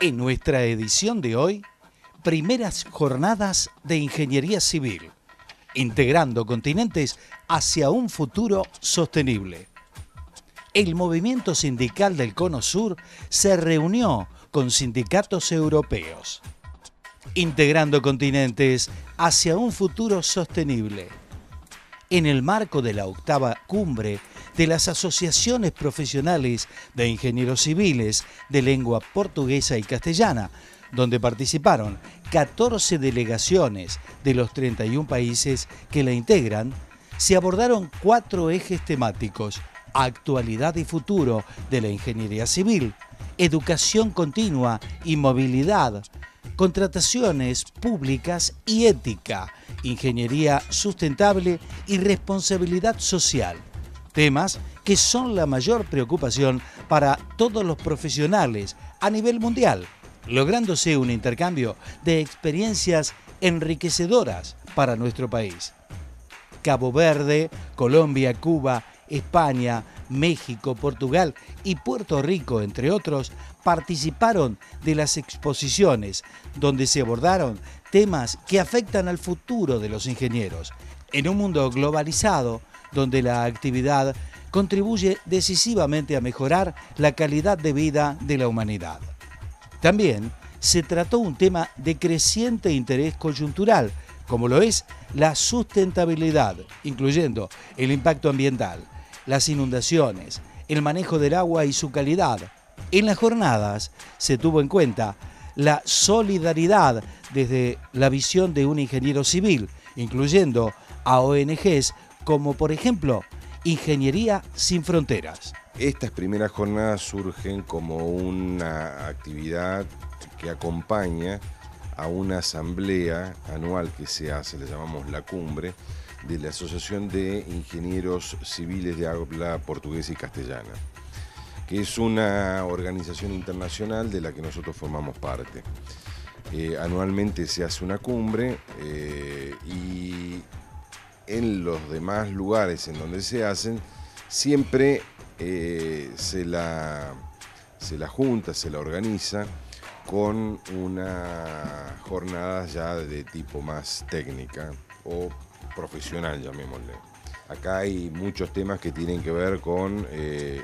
En nuestra edición de hoy, primeras jornadas de ingeniería civil, integrando continentes hacia un futuro sostenible. El movimiento sindical del Cono Sur se reunió con sindicatos europeos, integrando continentes hacia un futuro sostenible. En el marco de la 8ª cumbre de las asociaciones profesionales de ingenieros civiles de lengua portuguesa y castellana, donde participaron 14 delegaciones de los 31 países que la integran, se abordaron 4 ejes temáticos: actualidad y futuro de la ingeniería civil, educación continua y movilidad, contrataciones públicas y ética, ingeniería sustentable y responsabilidad social. Temas que son la mayor preocupación para todos los profesionales a nivel mundial, lográndose un intercambio de experiencias enriquecedoras para nuestro país. Cabo Verde, Colombia, Cuba, España, México, Portugal y Puerto Rico, entre otros, participaron de las exposiciones donde se abordaron temas que afectan al futuro de los ingenieros, en un mundo globalizado donde la actividad contribuye decisivamente a mejorar la calidad de vida de la humanidad. También se trató un tema de creciente interés coyuntural, como lo es la sustentabilidad, incluyendo el impacto ambiental, las inundaciones, el manejo del agua y su calidad. En las jornadas se tuvo en cuenta la solidaridad desde la visión de un ingeniero civil, incluyendo a ONGs como, por ejemplo, Ingeniería Sin Fronteras. Estas primeras jornadas surgen como una actividad que acompaña a una asamblea anual que se hace, le llamamos la cumbre, de la Asociación de Ingenieros Civiles de Habla Portuguesa y Castellana, que es una organización internacional de la que nosotros formamos parte. Anualmente se hace una cumbre y en los demás lugares en donde se hacen, siempre se la junta, se la organiza con una jornada ya de tipo más técnica o profesional, llamémosle. Acá hay muchos temas que tienen que ver con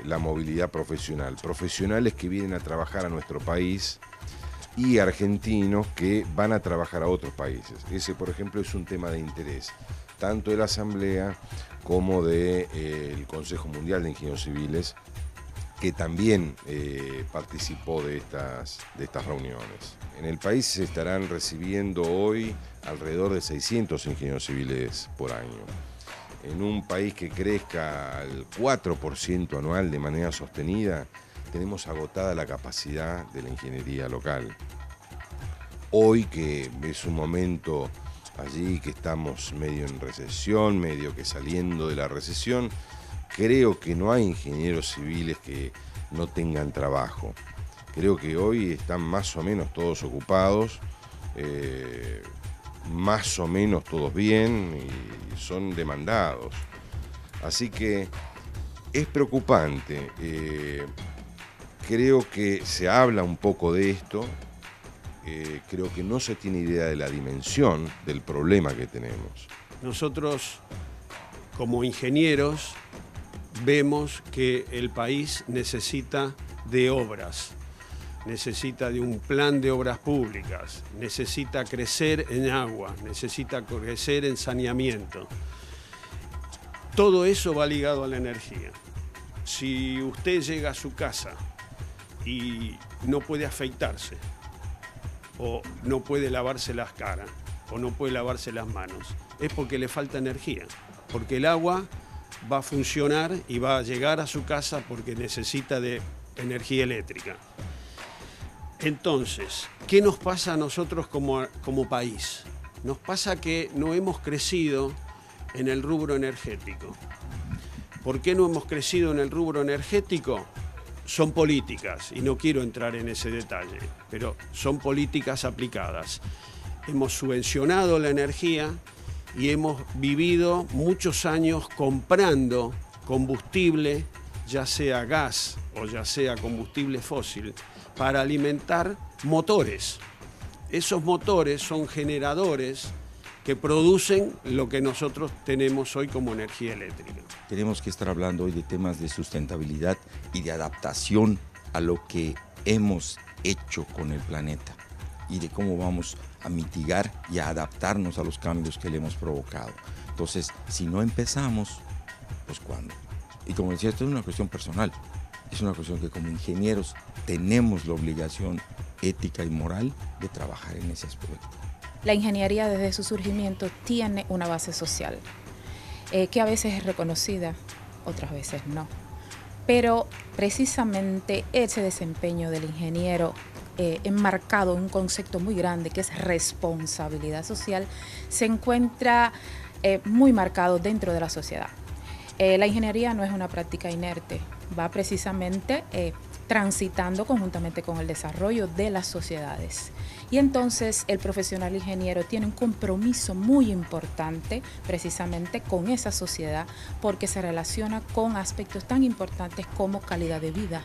la movilidad profesional. Profesionales que vienen a trabajar a nuestro país y argentinos que van a trabajar a otros países. Ese, por ejemplo, es un tema de interés, tanto de la Asamblea como del Consejo Mundial de Ingenieros Civiles, que también participó de estas reuniones. En el país se estarán recibiendo hoy alrededor de 600 ingenieros civiles por año. En un país que crezca al 4% anual de manera sostenida, tenemos agotada la capacidad de la ingeniería local. Hoy, que es un momento allí que estamos medio en recesión, medio que saliendo de la recesión, creo que no hay ingenieros civiles que no tengan trabajo. Creo que hoy están más o menos todos ocupados, más o menos todos bien y son demandados. Así que es preocupante. Creo que se habla un poco de esto. Creo que no se tiene idea de la dimensión del problema que tenemos. Nosotros, como ingenieros, vemos que el país necesita de obras, necesita de un plan de obras públicas, necesita crecer en agua, necesita crecer en saneamiento. Todo eso va ligado a la energía. Si usted llega a su casa y no puede afeitarse, o no puede lavarse las caras, o no puede lavarse las manos, es porque le falta energía, porque el agua va a funcionar y va a llegar a su casa porque necesita de energía eléctrica. Entonces, ¿qué nos pasa a nosotros como país? Nos pasa que no hemos crecido en el rubro energético. ¿Por qué no hemos crecido en el rubro energético? Son políticas, y no quiero entrar en ese detalle, pero son políticas aplicadas. Hemos subvencionado la energía y hemos vivido muchos años comprando combustible ya sea gas o ya sea combustible fósil, para alimentar motores. Esos motores son generadores que producen lo que nosotros tenemos hoy como energía eléctrica. Tenemos que estar hablando hoy de temas de sustentabilidad y de adaptación a lo que hemos hecho con el planeta y de cómo vamos a mitigar y a adaptarnos a los cambios que le hemos provocado. Entonces, si no empezamos, pues ¿cuándo? Y como decía, esto es una cuestión personal, es una cuestión que como ingenieros tenemos la obligación ética y moral de trabajar en ese aspecto. La ingeniería desde su surgimiento tiene una base social, que a veces es reconocida, otras veces no. Pero precisamente ese desempeño del ingeniero, enmarcado en un concepto muy grande que es responsabilidad social, se encuentra muy marcado dentro de la sociedad. La ingeniería no es una práctica inerte, va precisamente transitando conjuntamente con el desarrollo de las sociedades. Y entonces el profesional ingeniero tiene un compromiso muy importante precisamente con esa sociedad porque se relaciona con aspectos tan importantes como calidad de vida.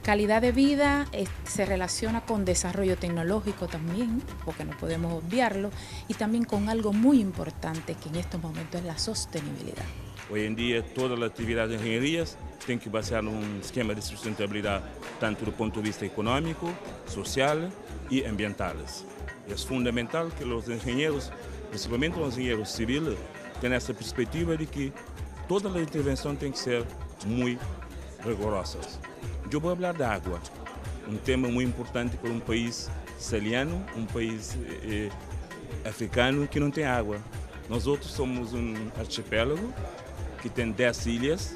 Calidad de vida se relaciona con desarrollo tecnológico también, porque no podemos obviarlo, y también con algo muy importante que en estos momentos es la sostenibilidad. Hoy en día toda la actividad de ingenierías tem que basear num esquema de sustentabilidade, tanto do ponto de vista econômico, social e ambiental. É fundamental que os engenheiros, principalmente os engenheiros civis, tenham essa perspectiva de que toda a intervenção tem que ser muito rigorosa. Eu vou falar da água, tema muito importante para país saheliano, país africano que não tem água. Nós outros somos archipélago que tem 10 ilhas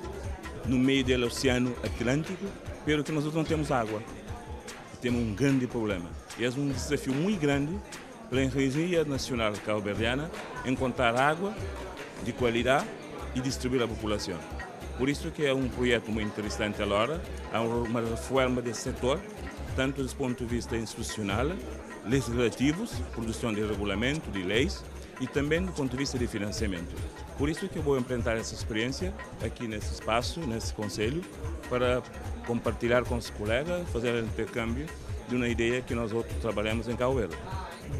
no meio do Oceano Atlântico, pero que nós não temos água. Temos grande problema. E é desafio muito grande para a Engenharia Nacional Cabo-Verdiana encontrar água de qualidade e distribuir à população. Por isso que é projeto muito interessante agora, há uma reforma desse setor, tanto do ponto de vista institucional, legislativos, produção de regulamento, de leis, e também do ponto de vista de financiamento. Por isso que eu vou implementar essa experiência aqui nesse espaço, nesse conselho, para compartilhar com os colegas, fazer o intercâmbio de uma ideia que nós outros trabalhamos em Cabo Verde.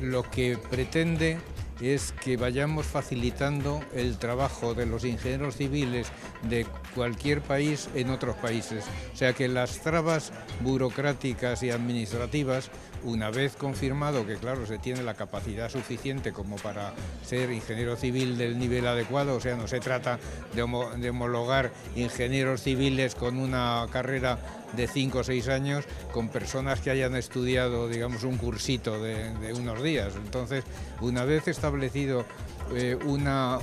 Lo que pretende es que vayamos facilitando el trabajo de los ingenieros civiles de cualquier país en otros países. O sea, que las trabas burocráticas y administrativas, una vez confirmado que, claro, se tiene la capacidad suficiente como para ser ingeniero civil del nivel adecuado, o sea, no se trata de homologar ingenieros civiles con una carrera de 5 o 6 años con personas que hayan estudiado, digamos, un cursito de unos días. Entonces, una vez establecido una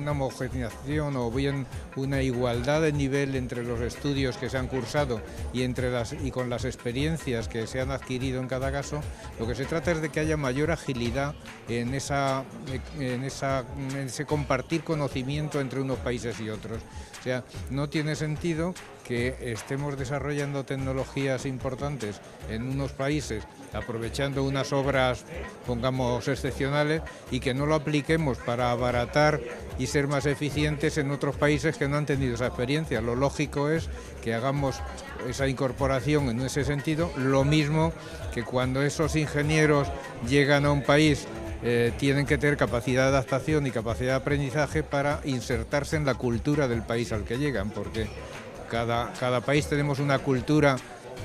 homogenización o bien una igualdad de nivel entre los estudios que se han cursado y con las experiencias que se han adquirido en cada caso, lo que se trata es de que haya mayor agilidad en ese compartir conocimiento entre unos países y otros. O sea, no tiene sentido que estemos desarrollando tecnologías importantes en unos países, aprovechando unas obras, pongamos, excepcionales, y que no lo apliquemos para abaratar y ser más eficientes en otros países que no han tenido esa experiencia. Lo lógico es que hagamos esa incorporación en ese sentido, lo mismo que cuando esos ingenieros llegan a un país tienen que tener capacidad de adaptación y capacidad de aprendizaje para insertarse en la cultura del país al que llegan, porque cada país tenemos una cultura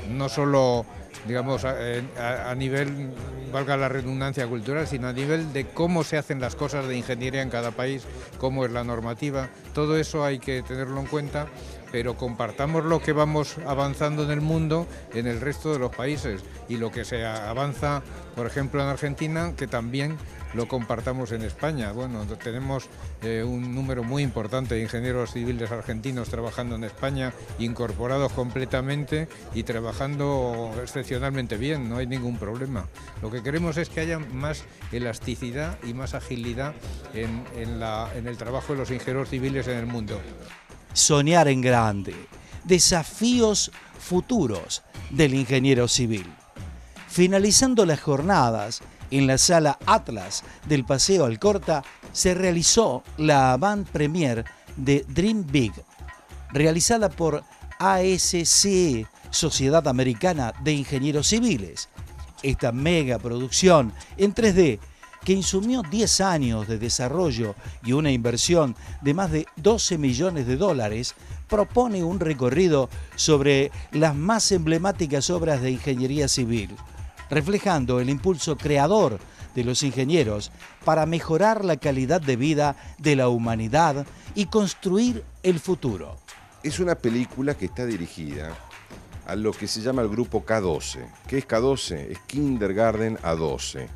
no solo, digamos, a nivel, valga la redundancia, cultural, sino a nivel de cómo se hacen las cosas de ingeniería en cada país, cómo es la normativa. Todo eso hay que tenerlo en cuenta, pero compartamos lo que vamos avanzando en el mundo en el resto de los países, y lo que se avanza, por ejemplo, en Argentina, que también lo compartamos en España. Bueno, tenemos un número muy importante de ingenieros civiles argentinos trabajando en España, incorporados completamente y trabajando excepcionalmente bien, no hay ningún problema. Lo que queremos es que haya más elasticidad y más agilidad en el trabajo de los ingenieros civiles en el mundo. Soñar en grande, desafíos futuros del ingeniero civil. Finalizando las jornadas, en la sala Atlas del Paseo Alcorta se realizó la avant-premiere de Dream Big, realizada por ASCE, Sociedad Americana de Ingenieros Civiles. Esta mega producción en 3D, que insumió 10 años de desarrollo y una inversión de más de 12 millones de dólares, propone un recorrido sobre las más emblemáticas obras de ingeniería civil, reflejando el impulso creador de los ingenieros para mejorar la calidad de vida de la humanidad y construir el futuro. Es una película que está dirigida a lo que se llama el grupo K12. ¿Qué es K12? Es Kindergarten a 12.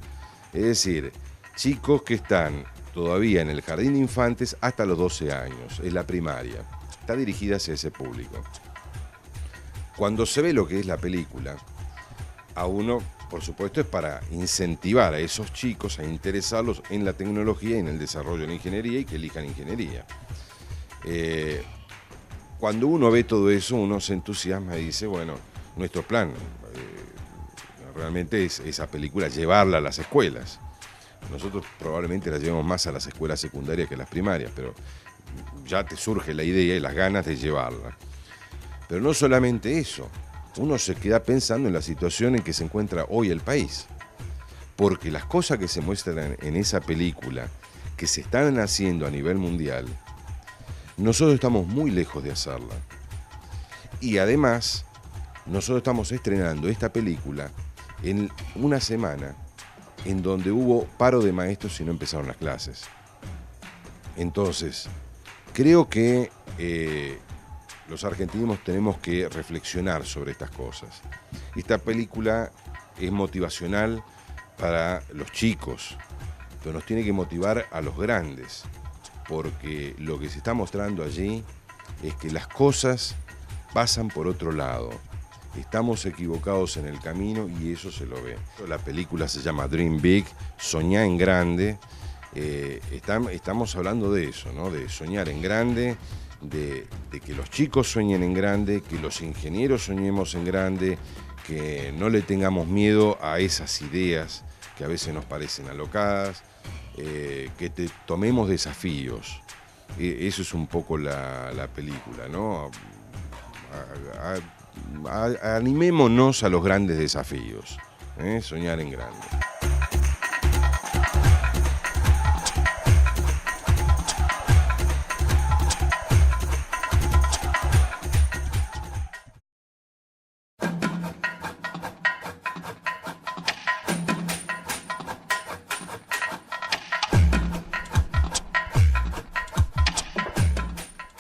Es decir, chicos que están todavía en el jardín de infantes hasta los 12 años, es la primaria. Está dirigida hacia ese público. Cuando se ve lo que es la película, a uno, por supuesto, es para incentivar a esos chicos a interesarlos en la tecnología y en el desarrollo de la ingeniería y que elijan ingeniería. Cuando uno ve todo eso, uno se entusiasma y dice, bueno, nuestro plan realmente es esa película, llevarla a las escuelas. Nosotros probablemente la llevamos más a las escuelas secundarias que a las primarias, pero ya te surge la idea y las ganas de llevarla. Pero no solamente eso, uno se queda pensando en la situación en que se encuentra hoy el país. Porque las cosas que se muestran en esa película, que se están haciendo a nivel mundial, nosotros estamos muy lejos de hacerla. Y además, nosotros estamos estrenando esta película en una semana en donde hubo paro de maestros y no empezaron las clases. Entonces, creo que los argentinos tenemos que reflexionar sobre estas cosas. Esta película es motivacional para los chicos, pero nos tiene que motivar a los grandes, porque lo que se está mostrando allí es que las cosas pasan por otro lado. Estamos equivocados en el camino y eso se lo ve. La película se llama Dream Big, Soñá en Grande. Estamos hablando de eso, ¿no? De soñar en grande, de que los chicos sueñen en grande, que los ingenieros soñemos en grande, que no le tengamos miedo a esas ideas que a veces nos parecen alocadas, que tomemos desafíos. Eso es un poco la película, ¿no? Animémonos a los grandes desafíos, soñar en grande.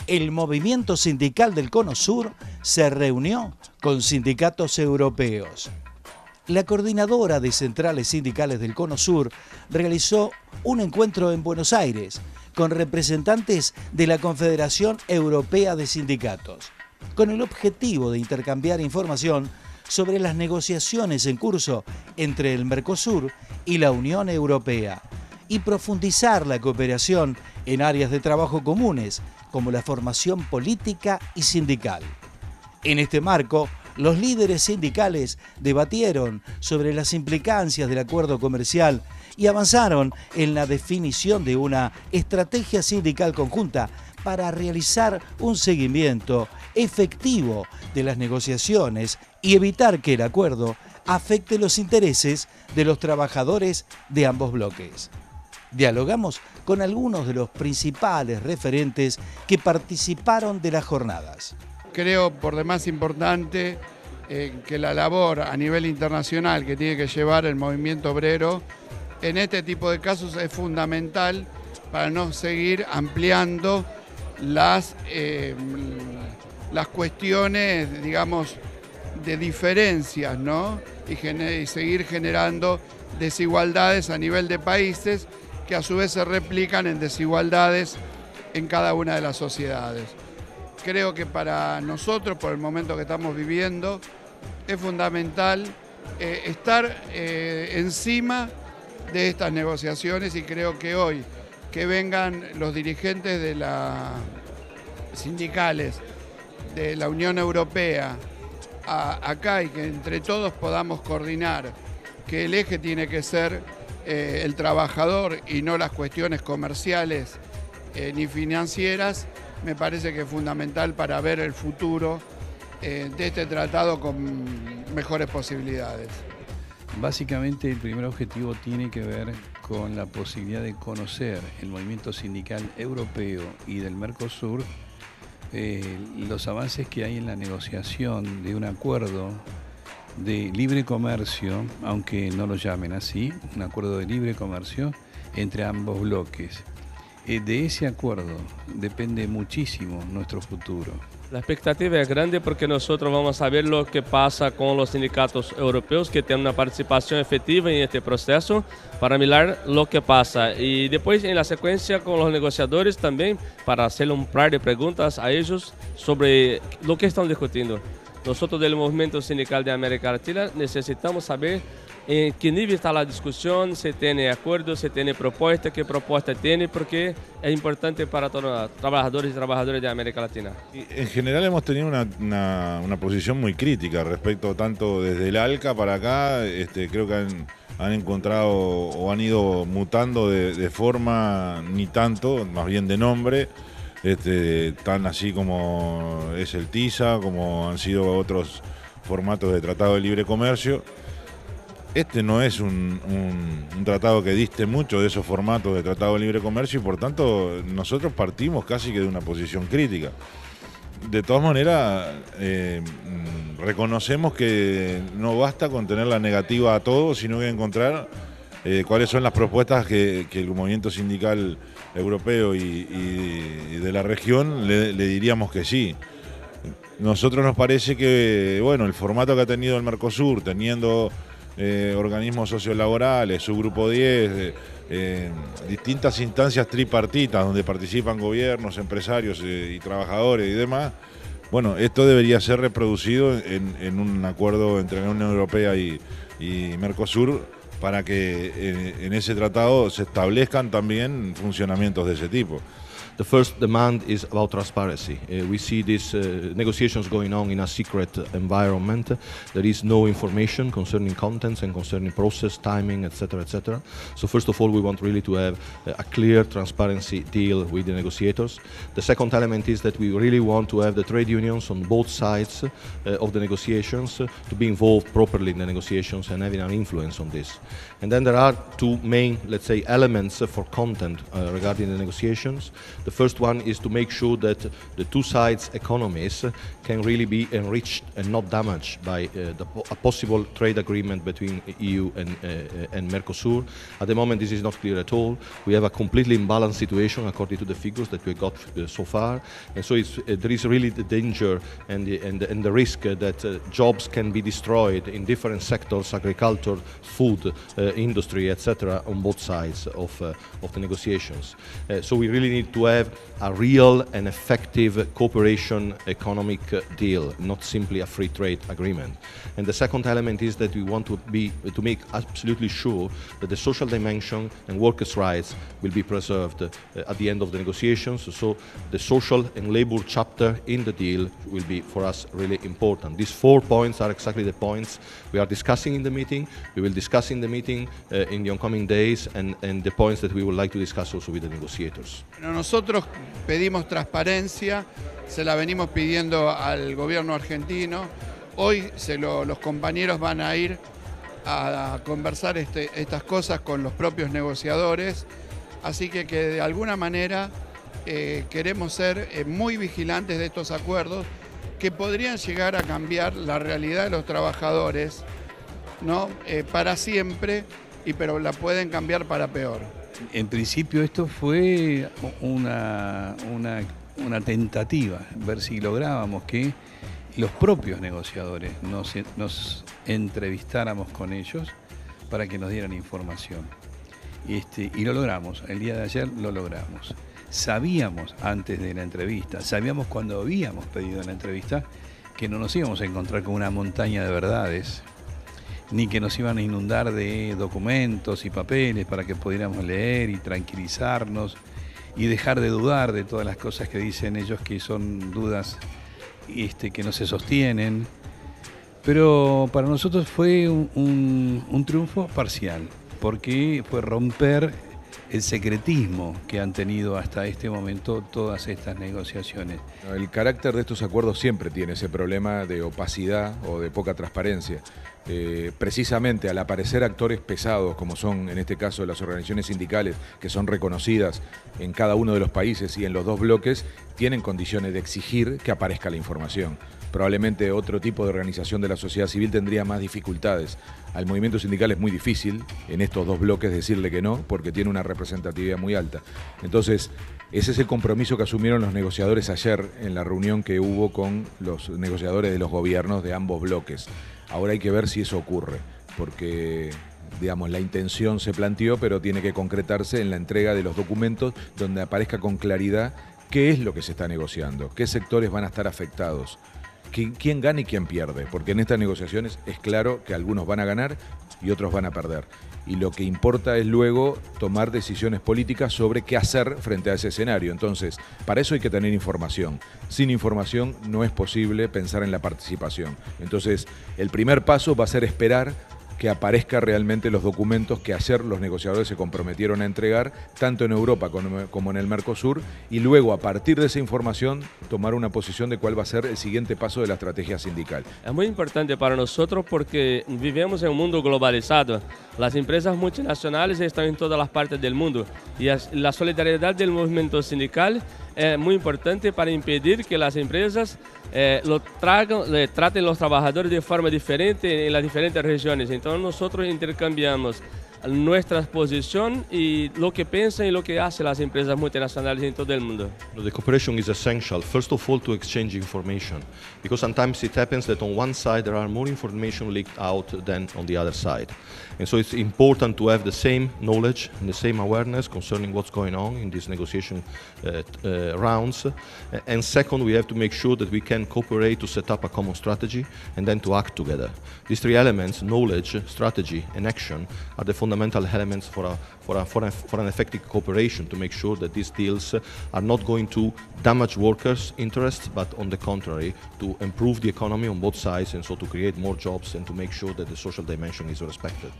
El movimiento sindical del Cono Sur se reunió con sindicatos europeos. La coordinadora de centrales sindicales del Cono Sur realizó un encuentro en Buenos Aires con representantes de la Confederación Europea de Sindicatos, con el objetivo de intercambiar información sobre las negociaciones en curso entre el Mercosur y la Unión Europea y profundizar la cooperación en áreas de trabajo comunes, como la formación política y sindical. En este marco, los líderes sindicales debatieron sobre las implicancias del acuerdo comercial y avanzaron en la definición de una estrategia sindical conjunta para realizar un seguimiento efectivo de las negociaciones y evitar que el acuerdo afecte los intereses de los trabajadores de ambos bloques. Dialogamos con algunos de los principales referentes que participaron de las jornadas. Creo por demás importante que la labor a nivel internacional que tiene que llevar el movimiento obrero en este tipo de casos es fundamental para no seguir ampliando las cuestiones, digamos, de diferencias, ¿no? Y seguir generando desigualdades a nivel de países que a su vez se replican en desigualdades en cada una de las sociedades. Creo que para nosotros, por el momento que estamos viviendo, es fundamental estar encima de estas negociaciones y creo que hoy que vengan los dirigentes de sindicales de la Unión Europea acá y que entre todos podamos coordinar que el eje tiene que ser el trabajador y no las cuestiones comerciales ni financieras, me parece que es fundamental para ver el futuro de este tratado con mejores posibilidades. Básicamente el primer objetivo tiene que ver con la posibilidad de conocer el movimiento sindical europeo y del Mercosur, los avances que hay en la negociación de un acuerdo de libre comercio, aunque no lo llamen así, un acuerdo de libre comercio entre ambos bloques. De ese acuerdo depende muchísimo nuestro futuro. La expectativa es grande porque nosotros vamos a ver lo que pasa con los sindicatos europeos que tienen una participación efectiva en este proceso para mirar lo que pasa. Y después en la secuencia con los negociadores también para hacer un par de preguntas a ellos sobre lo que están discutiendo. Nosotros del Movimiento Sindical de América Latina necesitamos saber en qué nivel está la discusión, si tiene acuerdos, si tiene propuestas, qué propuesta tiene, porque es importante para todos los trabajadores y trabajadoras de América Latina. En general hemos tenido una posición muy crítica respecto tanto desde el ALCA para acá, creo que han encontrado o han ido mutando de forma, ni tanto, más bien de nombre, tan así como es el TISA, como han sido otros formatos de tratado de libre comercio. Este no es un tratado que diste mucho de esos formatos de tratado de libre comercio y por tanto nosotros partimos casi que de una posición crítica. De todas maneras, reconocemos que no basta con tener la negativa a todo, sino que encontrar cuáles son las propuestas que el movimiento sindical europeo y de la región le diríamos que sí. Nosotros nos parece que, bueno, el formato que ha tenido el Mercosur, teniendo organismos sociolaborales, subgrupo 10, distintas instancias tripartitas donde participan gobiernos, empresarios y trabajadores y demás. Bueno, esto debería ser reproducido en un acuerdo entre la Unión Europea y Mercosur para que en ese tratado se establezcan también funcionamientos de ese tipo. The first demand is about transparency. We see these negotiations going on in a secret environment. There is no information concerning contents and concerning process, timing, etc., etc. So first of all, we want really to have a clear transparency deal with the negotiators. The second element is that we really want to have the trade unions on both sides of the negotiations to be involved properly in the negotiations and having an influence on this. And then there are two main, let's say, elements for content regarding the negotiations. The first one is to make sure that the two sides' economies can really be enriched and not damaged by a possible trade agreement between EU and Mercosur. At the moment, this is not clear at all. We have a completely imbalanced situation according to the figures that we got so far, and so there is really the danger and the risk that jobs can be destroyed in different sectors, agriculture, food, industry, etc., on both sides of the negotiations. So we really need to have a real and effective cooperation economic deal, not simply a free trade agreement. And the second element is that we want to make absolutely sure that the social dimension and workers' rights will be preserved at the end of the negotiations. So the social and labor chapter in the deal will be for us really important. These 4 points are exactly the points we are discussing in the meeting. We will discuss in the meeting in the oncoming days and the points that we would like to discuss also with the negotiators. Bueno, nosotros pedimos transparencia, se la venimos pidiendo al gobierno argentino. Hoy los compañeros van a ir a conversar estas cosas con los propios negociadores, así que de alguna manera queremos ser muy vigilantes de estos acuerdos que podrían llegar a cambiar la realidad de los trabajadores, ¿no? Para siempre, pero la pueden cambiar para peor. En principio esto fue una tentativa, ver si lográbamos que los propios negociadores nos entrevistáramos con ellos para que nos dieran información. Y lo logramos, el día de ayer lo logramos. Sabíamos antes de la entrevista, sabíamos cuando habíamos pedido la entrevista que no nos íbamos a encontrar con una montaña de verdades, ni que nos iban a inundar de documentos y papeles para que pudiéramos leer y tranquilizarnos y dejar de dudar de todas las cosas que dicen ellos, que son dudas que no se sostienen. Pero para nosotros fue un triunfo parcial, porque fue romper el secretismo que han tenido hasta este momento todas estas negociaciones. El carácter de estos acuerdos siempre tiene ese problema de opacidad o de poca transparencia. Precisamente al aparecer actores pesados, como son en este caso las organizaciones sindicales, que son reconocidas en cada uno de los países y en los dos bloques, tienen condiciones de exigir que aparezca la información. Probablemente otro tipo de organización de la sociedad civil tendría más dificultades. Al movimiento sindical es muy difícil en estos dos bloques decirle que no, porque tiene una representatividad muy alta. Entonces, ese es el compromiso que asumieron los negociadores ayer en la reunión que hubo con los negociadores de los gobiernos de ambos bloques. Ahora hay que ver si eso ocurre, porque digamos, la intención se planteó, pero tiene que concretarse en la entrega de los documentos donde aparezca con claridad qué es lo que se está negociando, qué sectores van a estar afectados, quién gana y quién pierde, porque en estas negociaciones es claro que algunos van a ganar y otros van a perder. Y lo que importa es luego tomar decisiones políticas sobre qué hacer frente a ese escenario. Entonces, para eso hay que tener información. Sin información no es posible pensar en la participación. Entonces, el primer paso va a ser esperar que aparezcan realmente los documentos que ayer los negociadores se comprometieron a entregar, tanto en Europa como en el Mercosur, y luego, a partir de esa información, tomar una posición de cuál va a ser el siguiente paso de la estrategia sindical. Es muy importante para nosotros porque vivimos en un mundo globalizado. Las empresas multinacionales están en todas las partes del mundo y la solidaridad del movimiento sindical es muy importante para impedir que las empresas traten los trabajadores de forma diferente en las diferentes regiones. Entonces nosotros intercambiamos nuestra posición y lo que piensan y lo que hacen las empresas multinacionales en todo el mundo. The cooperation is essential, first of all, to exchange information, because sometimes it happens that on one side there are more information leaked out than on the other side. And so it's important to have the same knowledge and the same awareness concerning what's going on in these negotiation rounds. And second, we have to make sure that we can cooperate to set up a common strategy and then to act together. These three elements, knowledge, strategy and action, are the fundamental elements for an effective cooperation to make sure that these deals are not going to damage workers' interests, but on the contrary, to improve the economy on both sides and so to create more jobs and to make sure that the social dimension is respected.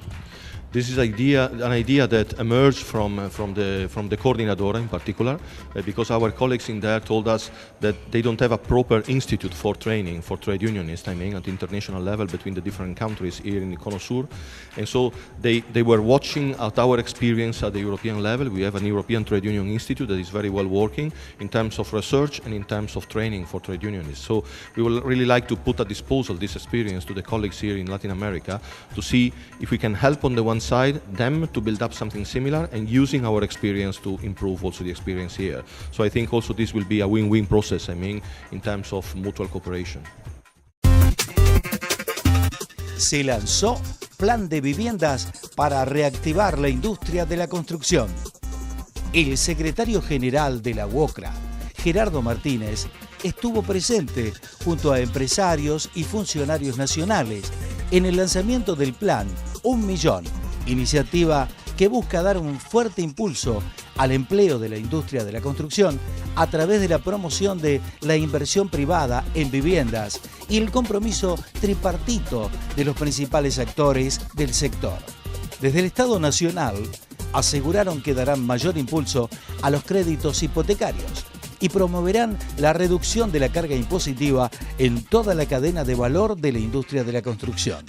This is an idea that emerged from the Coordinadora in particular, because our colleagues in there told us that they don't have a proper institute for training for trade unionists, I mean, at the international level between the different countries here in the Cono Sur. And so they were watching at our experience at the European level. We have an European Trade Union Institute that is very well working in terms of research and in terms of training for trade unionists. So we would really like to put at disposal this experience to the colleagues here in Latin America to see if we can help on the one side them to build up something similar and using our experience to improve also the experience here. So I think also this will be a win-win process, I mean, in terms of mutual cooperation. Se lanzó Plan de Viviendas para reactivar la industria de la construcción. El secretario general de la UOCRA, Gerardo Martínez, estuvo presente junto a empresarios y funcionarios nacionales en el lanzamiento del plan 1 Millón, iniciativa que busca dar un fuerte impulso al empleo de la industria de la construcción a través de la promoción de la inversión privada en viviendas y el compromiso tripartito de los principales actores del sector. Desde el Estado Nacional aseguraron que darán mayor impulso a los créditos hipotecarios y promoverán la reducción de la carga impositiva en toda la cadena de valor de la industria de la construcción.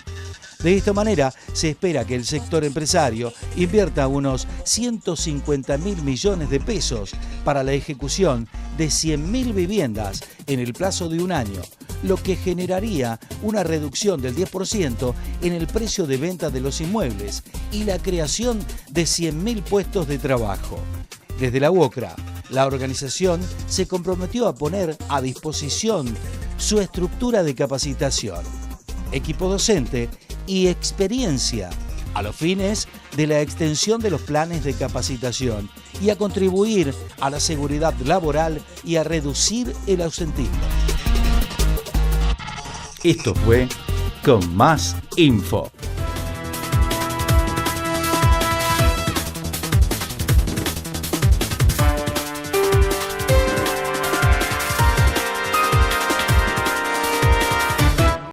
De esta manera, se espera que el sector empresario invierta unos 150.000 millones de pesos para la ejecución de 100.000 viviendas en el plazo de un año, lo que generaría una reducción del 10% en el precio de venta de los inmuebles y la creación de 100.000 puestos de trabajo. Desde la UOCRA, la organización se comprometió a poner a disposición su estructura de capacitación, equipo docente y experiencia a los fines de la extensión de los planes de capacitación y a contribuir a la seguridad laboral y a reducir el ausentismo. Esto fue Con Más Info.